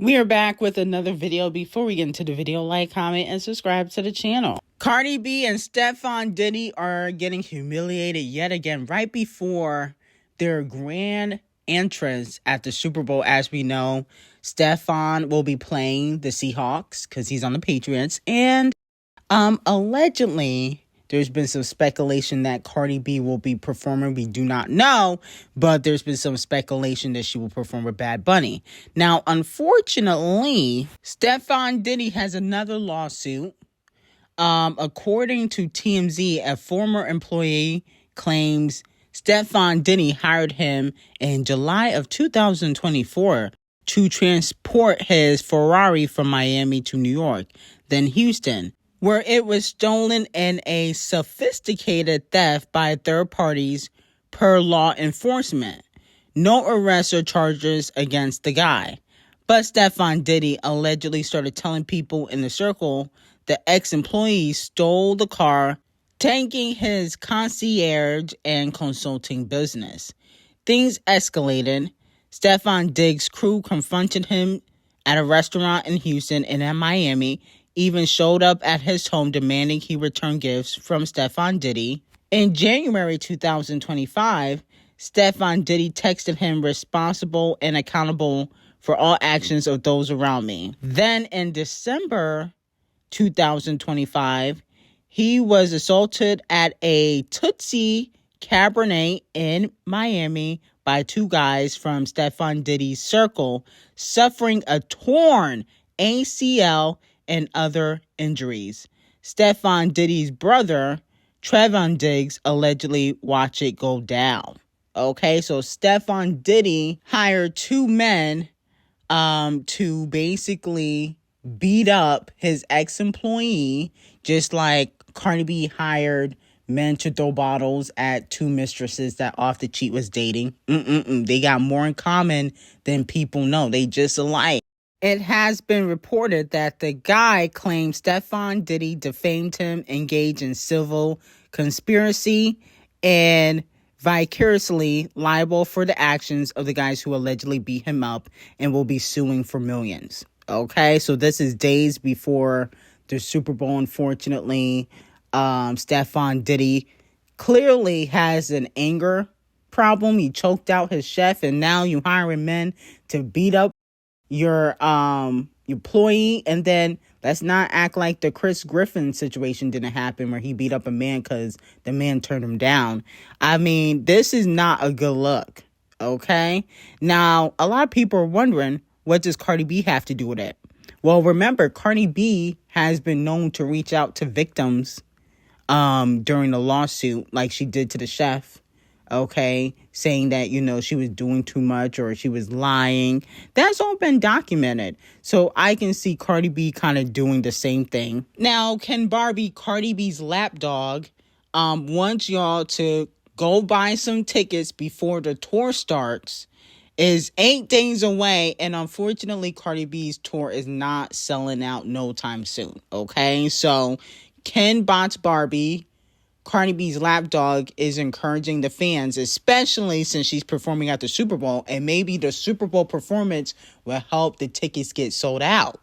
We are back with another video. Before we get into the video, like, comment, and subscribe to the channel. Cardi B and Stefon Diddy are getting humiliated yet again right before their grand entrance at the Super Bowl. As we know, Stefon will be playing the Seahawks because he's on the Patriots. And allegedly, there's been some speculation that Cardi B will be performing. We do not know, but there's been some speculation that she will perform with Bad Bunny. Now, unfortunately, Stefon Diddy has another lawsuit. According to TMZ, a former employee claims Stefon Diddy hired him in July of 2024 to transport his Ferrari from Miami to New York, then Houston, where it was stolen in a sophisticated theft by third parties per law enforcement. No arrests or charges against the guy. But Stefon Diddy allegedly started telling people in the circle the ex-employee stole the car, taking his concierge and consulting business. Things escalated. Stefon Diggs' crew confronted him at a restaurant in Houston and in Miami, even showed up at his home demanding he return gifts from Stefon Diddy. In January 2025, Stefon Diddy texted him responsible and accountable for all actions of those around me. Then in December 2025, he was assaulted at a Tootsie Cabernet in Miami by two guys from Stefon Diddy's circle, suffering a torn ACL and other injuries. Stefon Diddy's brother, Trevon Diggs, allegedly watched it go down. Okay, so Stefon Diddy hired two men to basically beat up his ex-employee, just like Cardi B hired men to throw bottles at two mistresses that Off the Cheat was dating. They got more in common than people know. They just alike. It has been reported that the guy claimed Stefon Diddy defamed him, engaged in civil conspiracy, and vicariously liable for the actions of the guys who allegedly beat him up and will be suing for millions. Okay, so this is days before the Super Bowl. Unfortunately, Stefon Diddy clearly has an anger problem. He choked out his chef, and now you hiring men to beat up your employee. And then let's not act like the Chris Griffin situation didn't happen where he beat up a man because the man turned him down. I mean, this is not a good look. Okay, now a lot of people are wondering, what does Cardi B have to do with it? Well, remember, Cardi B has been known to reach out to victims during the lawsuit, like she did to the chef. Okay, saying that, you know, she was doing too much or she was lying. That's all been documented. So I can see Cardi B kind of doing the same thing. Now, Ken Barbie, Cardi B's lapdog, wants y'all to go buy some tickets before the tour starts. Is 8 days away, and unfortunately, Cardi B's tour is not selling out no time soon. Okay, so Ken Bots Barbie, Cardi B's lapdog, is encouraging the fans, especially since she's performing at the Super Bowl, and maybe the Super Bowl performance will help the tickets get sold out.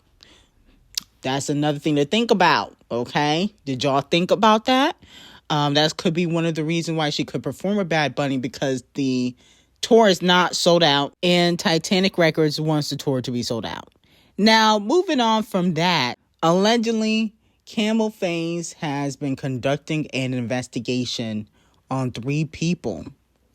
That's another thing to think about. Okay, did y'all think about that? That could be one of the reasons why she could perform with Bad Bunny, because the tour is not sold out, and Titanic Records wants the tour to be sold out. Now, moving on from that, allegedly, Camel Faze has been conducting an investigation on 3 people,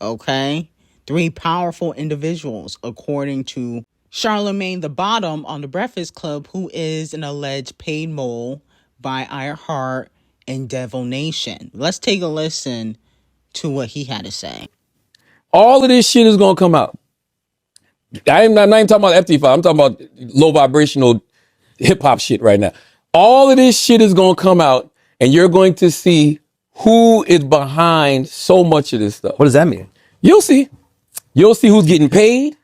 okay? 3 powerful individuals, according to Charlemagne the Bottom on The Breakfast Club, who is an alleged paid mole by iHeart and Devil Nation. Let's take a listen to what he had to say. All of this shit is gonna come out. I'm not even talking about FT5. I'm talking about low vibrational hip hop shit right now. All of this shit is gonna come out, and you're going to see who is behind so much of this stuff. What does that mean? You'll see. You'll see who's getting paid.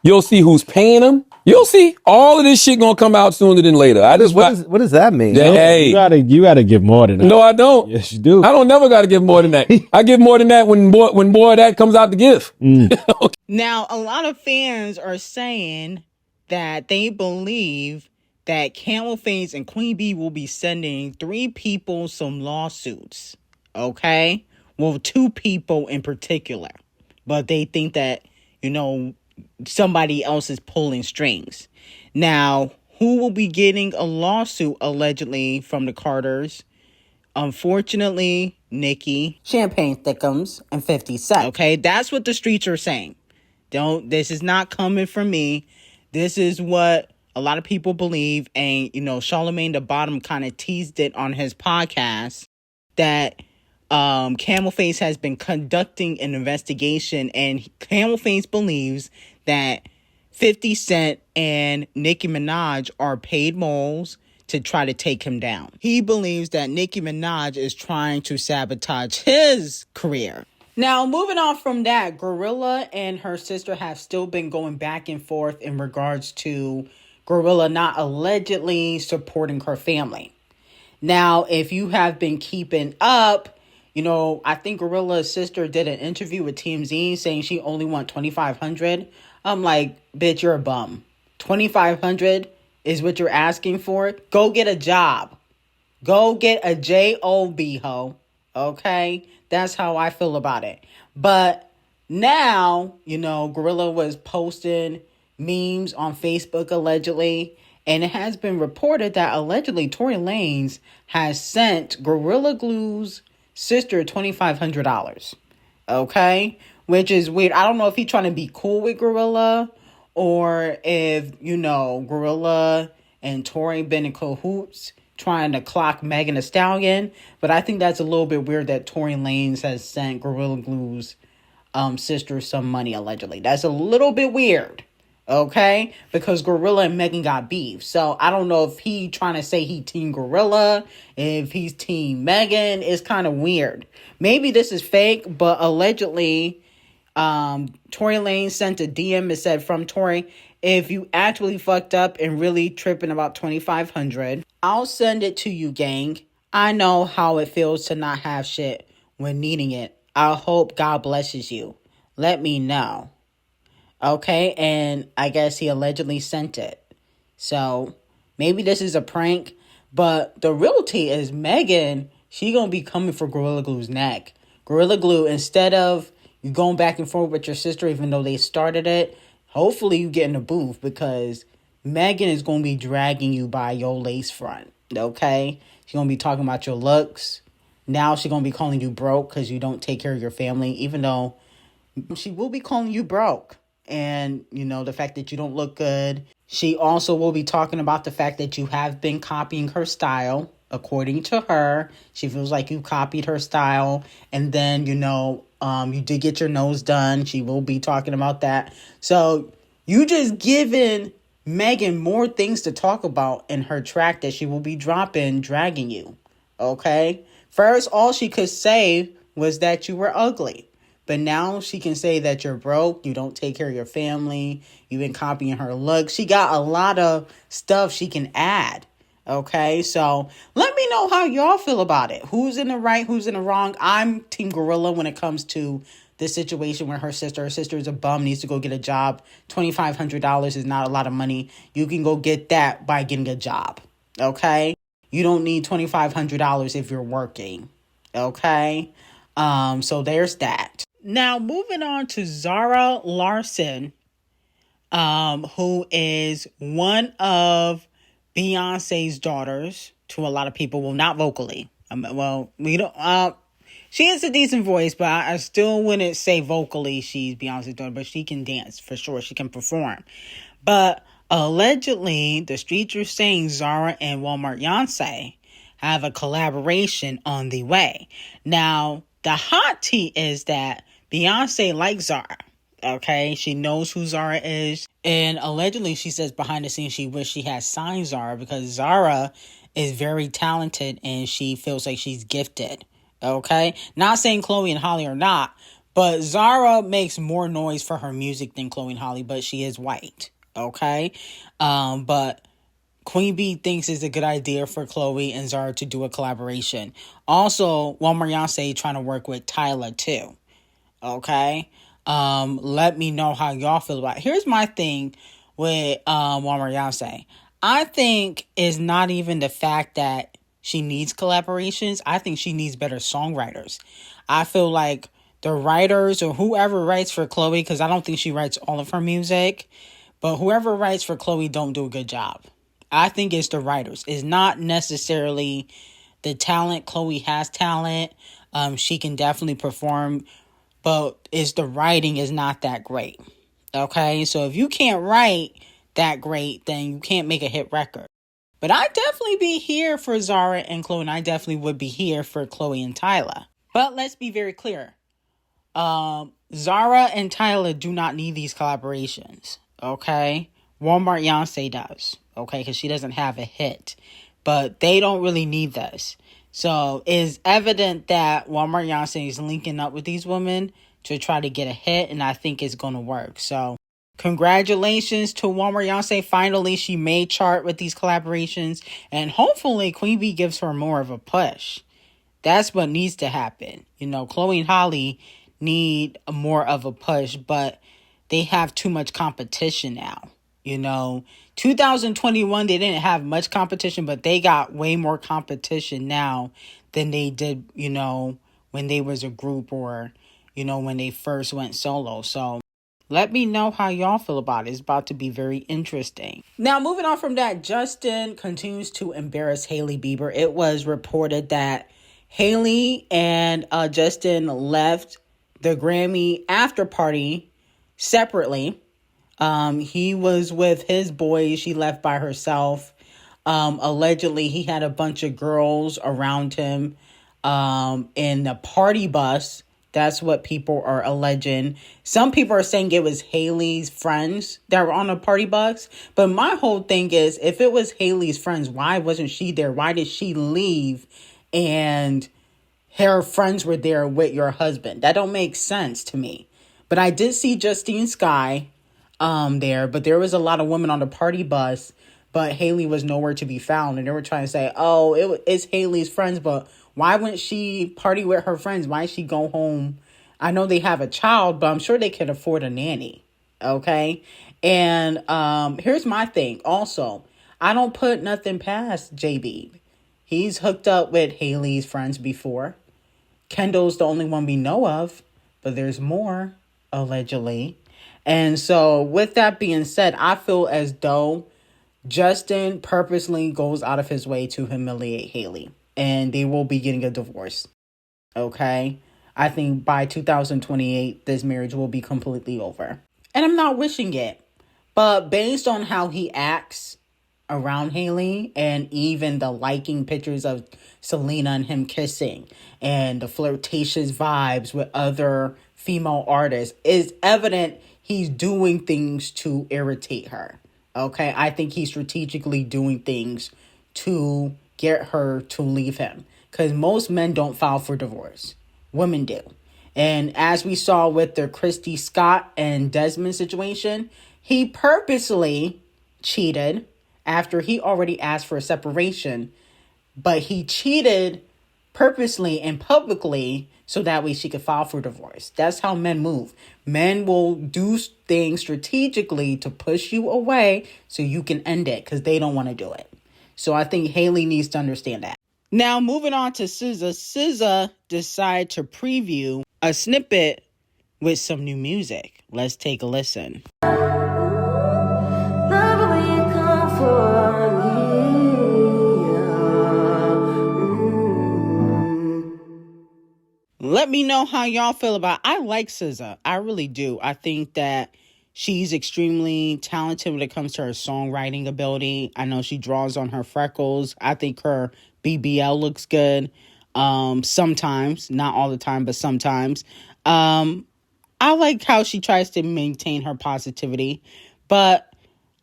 You'll see who's paying them. You'll see. All of this shit gonna come out sooner than later. What does that mean? Hey, you gotta give more than that. No, I don't. Yes, you do. I don't never gotta give more than that. I give more than that when more of that comes out to give. Now, a lot of fans are saying that they believe that Camel Face and Queen Bee will be sending 3 people some lawsuits. Okay? Well, 2 people in particular. But they think that, somebody else is pulling strings. Now, who will be getting a lawsuit allegedly from the Carters? Unfortunately, Nicki, Champagne Thickums, and 50 Cent. Okay, that's what the streets are saying. This is not coming from me. This is what a lot of people believe. And, Charlemagne the Bottom kind of teased it on his podcast that Camel Face has been conducting an investigation, and Camel Face believes that 50 Cent and Nicki Minaj are paid moles to try to take him down. He believes that Nicki Minaj is trying to sabotage his career. Now, moving on from that, Glorilla and her sister have still been going back and forth in regards to Glorilla not allegedly supporting her family. Now, if you have been keeping up, I think Glorilla's sister did an interview with TMZ saying she only wants $2,500. I'm like, bitch, you're a bum. $2,500 is what you're asking for? Go get a job. Go get a job, ho. Okay? That's how I feel about it. But now, Glorilla was posting memes on Facebook allegedly. And it has been reported that allegedly Tory Lanez has sent Gorilla Glue's sister $2,500. Okay? Which is weird. I don't know if he's trying to be cool with Glorilla, or if, Glorilla and Tory been in cahoots trying to clock Megan Thee Stallion. But I think that's a little bit weird that Tory Lanez has sent Gorilla Glue's sister some money, allegedly. That's a little bit weird. Okay? Because Glorilla and Megan got beef. So I don't know if he trying to say he team Glorilla, if he's team Megan. It's kind of weird. Maybe this is fake, but allegedly Tory Lanez sent a DM and said, from Tory, if you actually fucked up and really tripping about $2,500, I'll send it to you, gang. I know how it feels to not have shit when needing it. I hope God blesses you. Let me know. Okay, and I guess he allegedly sent it. So maybe this is a prank, but the real tea is Megan, she gonna be coming for Gorilla Glue's neck. Gorilla Glue, instead of you going back and forth with your sister, even though they started it, hopefully you get in the booth, because Megan is going to be dragging you by your lace front, okay? She's going to be talking about your looks. Now she's going to be calling you broke because you don't take care of your family, even though she will be calling you broke. And, the fact that you don't look good. She also will be talking about the fact that you have been copying her style. According to her, she feels like you copied her style. And then, you did get your nose done. She will be talking about that. So you just giving Megan more things to talk about in her track that she will be dropping, dragging you. Okay? First, all she could say was that you were ugly. But now she can say that you're broke, you don't take care of your family, you've been copying her looks. She got a lot of stuff she can add. Okay, so let me know how y'all feel about it. Who's in the right, who's in the wrong? I'm Team Gorilla when it comes to this situation where her sister is a bum, needs to go get a job. $2,500 is not a lot of money. You can go get that by getting a job. Okay, you don't need $2,500 if you're working. Okay, so there's that. Now moving on to Zara Larsson, who is one of Beyonce's daughters to a lot of people. Well, not vocally. We don't. She has a decent voice, but I still wouldn't say vocally she's Beyonce's daughter. But she can dance for sure. She can perform. But allegedly, the streets are saying Zara and Walmart Beyonce have a collaboration on the way. Now, the hot tea is that Beyonce likes Zara. Okay, she knows who Zara is. And allegedly, she says behind the scenes she wished she had signed Zara because Zara is very talented and she feels like she's gifted. Okay, not saying Chloe and Hailey are not, but Zara makes more noise for her music than Chloe and Hailey, but she is white. Okay, but Queen Bee thinks it's a good idea for Chloe and Zara to do a collaboration. Also, Walmart Beyonce trying to work with Tyler too. Okay. Let me know how y'all feel about it. Here's my thing. with Beyonce. I think it's not even the fact that she needs collaborations. I think she needs better songwriters. I feel like the writers or whoever writes for Chloe, because I don't think she writes all of her music, but whoever writes for Chloe don't do a good job. I think it's the writers. It's not necessarily the talent. Chloe has talent. She can definitely perform, but it's the writing is not that great. Okay, so if you can't write that great, then you can't make a hit record. But I'd definitely be here for Zara and Chloe, and I definitely would be here for Chloe and Tyla. But let's be very clear. Zara and Tyla do not need these collaborations, okay? Beyonce does, okay? Because she doesn't have a hit. But they don't really need this. So it's evident that Beyonce is linking up with these women to try to get a hit, and I think it's going to work. So congratulations to Beyonce. Finally, she made chart with these collaborations, and hopefully Queen Bee gives her more of a push. That's what needs to happen. You know, Chloe and Hailey need more of a push, but they have too much competition now. You know, 2021, they didn't have much competition, but they got way more competition now than they did, you know, when they was a group or, you know, when they first went solo. So let me know how y'all feel about it. It's about to be very interesting. Now, moving on from that, Justin continues to embarrass HaileyBieber. It was reported that Hailey and Justin left the Grammy after party separately. He was with his boys. She left by herself. Allegedly, he had a bunch of girls around him in the party bus. That's what people are alleging. Some people are saying it was Hailey's friends that were on the party bus. But my whole thing is, if it was Hailey's friends, why wasn't she there? Why did she leave and her friends were there with your husband? That don't make sense to me. But I did see Justine Skye there, but there was a lot of women on the party bus, but Hailey was nowhere to be found. And they were trying to say, oh, it's Hailey's friends, but why wouldn't she party with her friends? Why she go home? I know they have a child, but I'm sure they could afford a nanny. Okay. And here's my thing. Also, I don't put nothing past JB. He's hooked up with Hailey's friends before. Kendall's the only one we know of, but there's more, allegedly. And so with that being said, I feel as though Justin purposely goes out of his way to humiliate Hailey, and they will be getting a divorce. Okay? I think by 2028, this marriage will be completely over. And I'm not wishing it, but based on how he acts around Hailey and even the liking pictures of Selena and him kissing and the flirtatious vibes with other female artists, is evident he's doing things to irritate her. Okay, I think he's strategically doing things to get her to leave him. Because most men don't file for divorce. Women do. And as we saw with the Christy Scott and Desmond situation, he purposely cheated after he already asked for a separation. But he cheated purposely and publicly so that way she could file for divorce. That's how men move. Men will do things strategically to push you away so you can end it because they don't want to do it. So I think Hailey needs to understand that. Now, moving on to Siza. Siza decided to preview a snippet with some new music. Let's take a listen. Let me know how y'all feel about it. I like SZA. I really do. I think that she's extremely talented when it comes to her songwriting ability. I know she draws on her freckles. I think her BBL looks good. Sometimes, not all the time, but sometimes. I like how she tries to maintain her positivity, but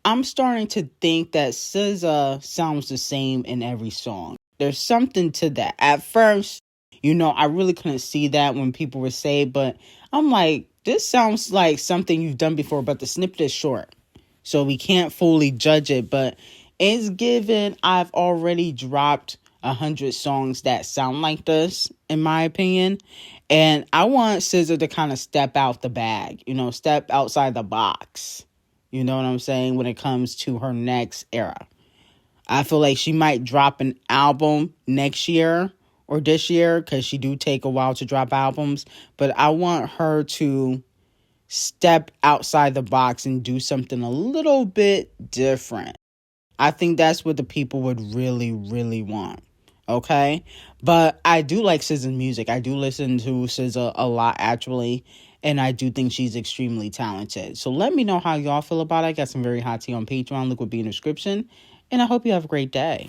I'm starting to think that SZA sounds the same in every song. There's something to that. At first, you know, I really couldn't see that when people were saying, but I'm like, this sounds like something you've done before, but the snippet is short. So we can't fully judge it, but it's given I've already dropped 100 songs that sound like this, in my opinion. And I want SZA to kind of step out the bag, you know, step outside the box. You know what I'm saying? When it comes to her next era. I feel like she might drop an album next year or this year because she do take a while to drop albums. But I want her to step outside the box and do something a little bit different. I think that's what the people would really, really want. Okay? But I do like SZA's music. I do listen to SZA a lot, actually. And I do think she's extremely talented. So let me know how y'all feel about it. I got some very hot tea on Patreon. Link will be in the description. And I hope you have a great day.